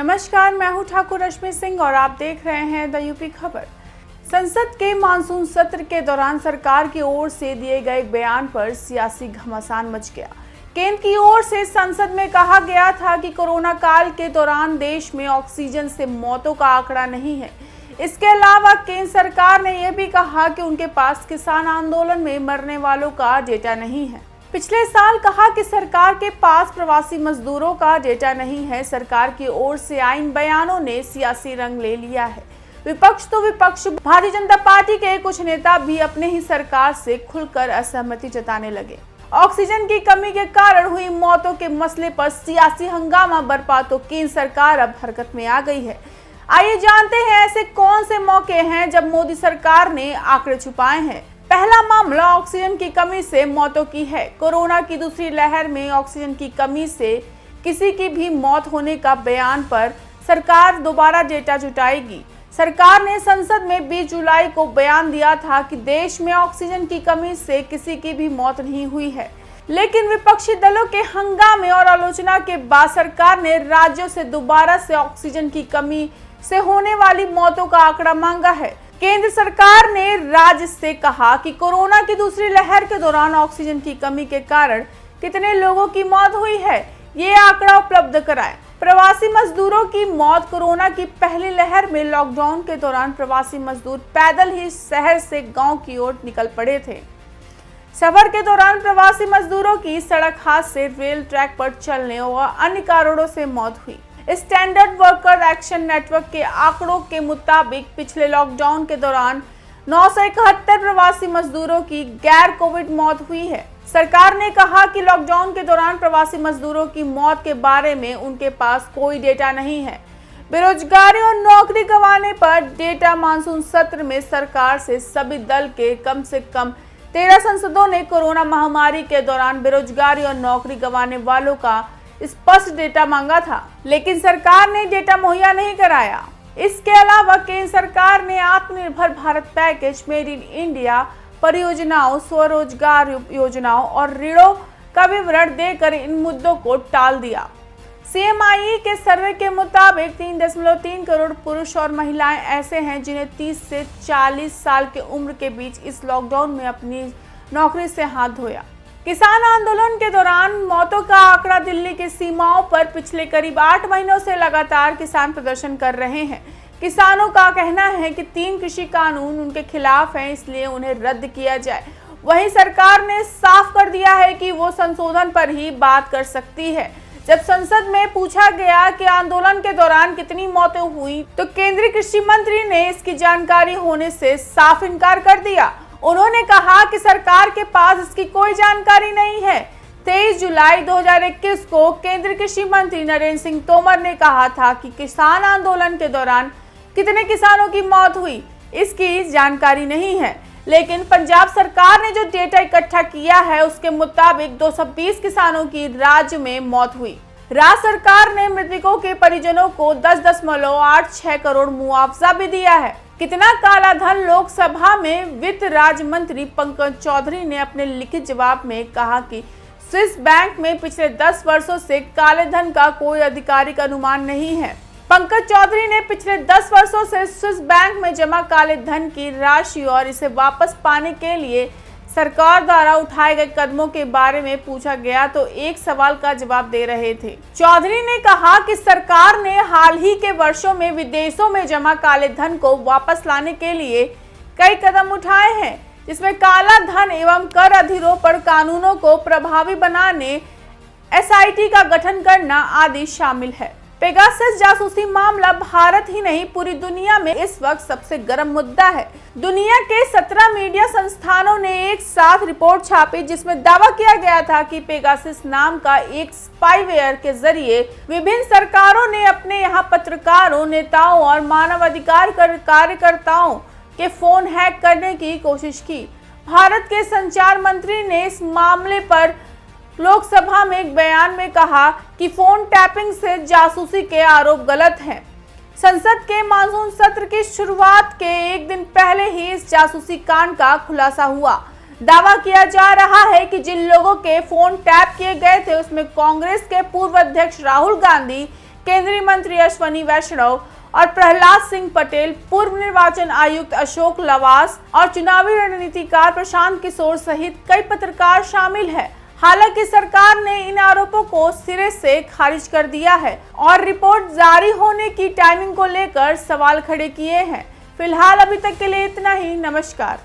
नमस्कार, मैं हूं ठाकुर रश्मि सिंह और आप देख रहे हैं द यूपी खबर। संसद के मानसून सत्र के दौरान सरकार की ओर से दिए गए बयान पर सियासी घमासान मच गया। केंद्र की ओर से संसद में कहा गया था कि कोरोना काल के दौरान देश में ऑक्सीजन से मौतों का आंकड़ा नहीं है। इसके अलावा केंद्र सरकार ने यह भी कहा कि उनके पास किसान आंदोलन में मरने वालों का डेटा नहीं है। पिछले साल कहा कि सरकार के पास प्रवासी मजदूरों का डेटा नहीं है। सरकार की ओर से आए इन बयानों ने सियासी रंग ले लिया है। विपक्ष तो विपक्ष, भारतीय जनता पार्टी के कुछ नेता भी अपने ही सरकार से खुलकर असहमति जताने लगे। ऑक्सीजन की कमी के कारण हुई मौतों के मसले पर सियासी हंगामा बरपा तो केंद्र सरकार अब हरकत में आ गई है। आइए जानते हैं ऐसे कौन से मौके हैं जब मोदी सरकार ने आंकड़े छुपाए हैं। पहला मामला ऑक्सीजन की कमी से मौतों की है। कोरोना की दूसरी लहर में ऑक्सीजन की कमी से किसी की भी मौत होने का बयान पर सरकार दोबारा डेटा जुटाएगी। सरकार ने संसद में 20 जुलाई को बयान दिया था कि देश में ऑक्सीजन की कमी से किसी की भी मौत नहीं हुई है, लेकिन विपक्षी दलों के हंगामे और आलोचना के बाद सरकार ने राज्यों से दोबारा से ऑक्सीजन की कमी से होने वाली मौतों का आंकड़ा मांगा है। केंद्र सरकार ने राज्य से कहा कि कोरोना की दूसरी लहर के दौरान ऑक्सीजन की कमी के कारण कितने लोगों की मौत हुई है, ये आंकड़ा उपलब्ध कराएं। प्रवासी मजदूरों की मौत। कोरोना की पहली लहर में लॉकडाउन के दौरान प्रवासी मजदूर पैदल ही शहर से गांव की ओर निकल पड़े थे। सफर के दौरान प्रवासी मजदूरों की सड़क हादसे, रेल ट्रैक पर चलने और अन्य कारणों से मौत हुई। स्टैंडर्ड वर्कर एक्शन नेटवर्क के आंकड़ों के मुताबिक पिछले लॉकडाउन के दौरान 971 प्रवासी मजदूरों की गैर कोविड मौत हुई है। सरकार ने कहा कि लॉकडाउन के दौरान प्रवासी मजदूरों की मौत के बारे में उनके पास कोई डेटा नहीं है। बेरोजगारी और नौकरी गंवाने पर डेटा। मानसून सत्र में सरकार से सभी दल के कम से कम 13 सांसदों ने कोरोना महामारी के दौरान बेरोजगारी और नौकरी गंवाने वालों का स्पष्ट डेटा मांगा था, लेकिन सरकार ने डेटा मुहैया नहीं कराया। इसके अलावा केंद्र सरकार ने आत्मनिर्भर Bharat package, made in India परियोजनाओं, स्वरोजगार योजनाओं और ऋणों का विवरण देकर इन मुद्दों को टाल दिया। CMIE के सर्वे के मुताबिक 3.3 करोड़ पुरुष और महिलाएं ऐसे हैं जिन्हें 30 से 40 साल के उम्र के बीच इस लॉकडाउन में अपनी नौकरी से हाथ धोया। किसान आंदोलन के दौरान मौतों का आंकड़ा। दिल्ली की सीमाओं पर पिछले करीब 8 महीनों से लगातार किसान प्रदर्शन कर रहे हैं। किसानों का कहना है कि 3 कृषि कानून उनके खिलाफ हैं, इसलिए उन्हें रद्द किया जाए। वहीं सरकार ने साफ कर दिया है कि वो संशोधन पर ही बात कर सकती है। जब संसद में पूछा गया कि आंदोलन के दौरान कितनी मौतें हुई, तो केंद्रीय कृषि मंत्री ने इसकी जानकारी होने से साफ इनकार कर दिया। उन्होंने कहा कि सरकार के पास इसकी कोई जानकारी नहीं है। 23 जुलाई 2021 को केंद्रीय कृषि मंत्री नरेंद्र सिंह तोमर ने कहा था कि किसान आंदोलन के दौरान कितने किसानों की मौत हुई, इसकी जानकारी नहीं है। लेकिन पंजाब सरकार ने जो डेटा इकट्ठा किया है उसके मुताबिक 220 किसानों की राज्य में मौत हुई। राज्य सरकार ने मृतकों के परिजनों को 10.86 करोड़ मुआवजा भी दिया है। कितना काला धन। लोकसभा में वित्त राज्य मंत्री पंकज चौधरी ने अपने लिखित जवाब में कहा कि स्विस बैंक में पिछले 10 वर्षों से काले धन का कोई आधिकारिक अनुमान नहीं है। पंकज चौधरी ने पिछले 10 वर्षों से स्विस बैंक में जमा काले धन की राशि और इसे वापस पाने के लिए सरकार द्वारा उठाए गए कदमों के बारे में पूछा गया तो एक सवाल का जवाब दे रहे थे। चौधरी ने कहा कि सरकार ने हाल ही के वर्षों में विदेशों में जमा काले धन को वापस लाने के लिए कई कदम उठाए हैं, जिसमें काला धन एवं कर अधिरोपण कानूनों को प्रभावी बनाने, SIT का गठन करना आदि शामिल है। पेगासस जासूसी मामला भारत ही नहीं पूरी दुनिया में इस वक्त सबसे गर्म मुद्दा है। दुनिया के 17 मीडिया संस्थानों ने एक साथ रिपोर्ट छापी जिसमें दावा किया गया था कि पेगासस नाम का एक स्पाईवेयर के जरिए विभिन्न सरकारों ने अपने यहाँ पत्रकारों, नेताओं और मानवाधिकार कार्यकर्ताओं के फोन हैक करने की कोशिश की। भारत के संचार मंत्री ने इस मामले पर लोकसभा में एक बयान में कहा कि फोन टैपिंग से जासूसी के आरोप गलत हैं। संसद के मानसून सत्र की शुरुआत के एक दिन पहले ही इस जासूसी कांड का खुलासा हुआ। दावा किया जा रहा है कि जिन लोगों के फोन टैप किए गए थे उसमें कांग्रेस के पूर्व अध्यक्ष राहुल गांधी, केंद्रीय मंत्री अश्विनी वैष्णव और प्रहलाद सिंह पटेल, पूर्व निर्वाचन आयुक्त अशोक लवास और चुनावी रणनीतिकार प्रशांत किशोर सहित कई पत्रकार शामिल हैं। हालांकि सरकार ने इन आरोपों को सिरे से खारिज कर दिया है और रिपोर्ट जारी होने की टाइमिंग को लेकर सवाल खड़े किए हैं। फिलहाल अभी तक के लिए इतना ही। नमस्कार।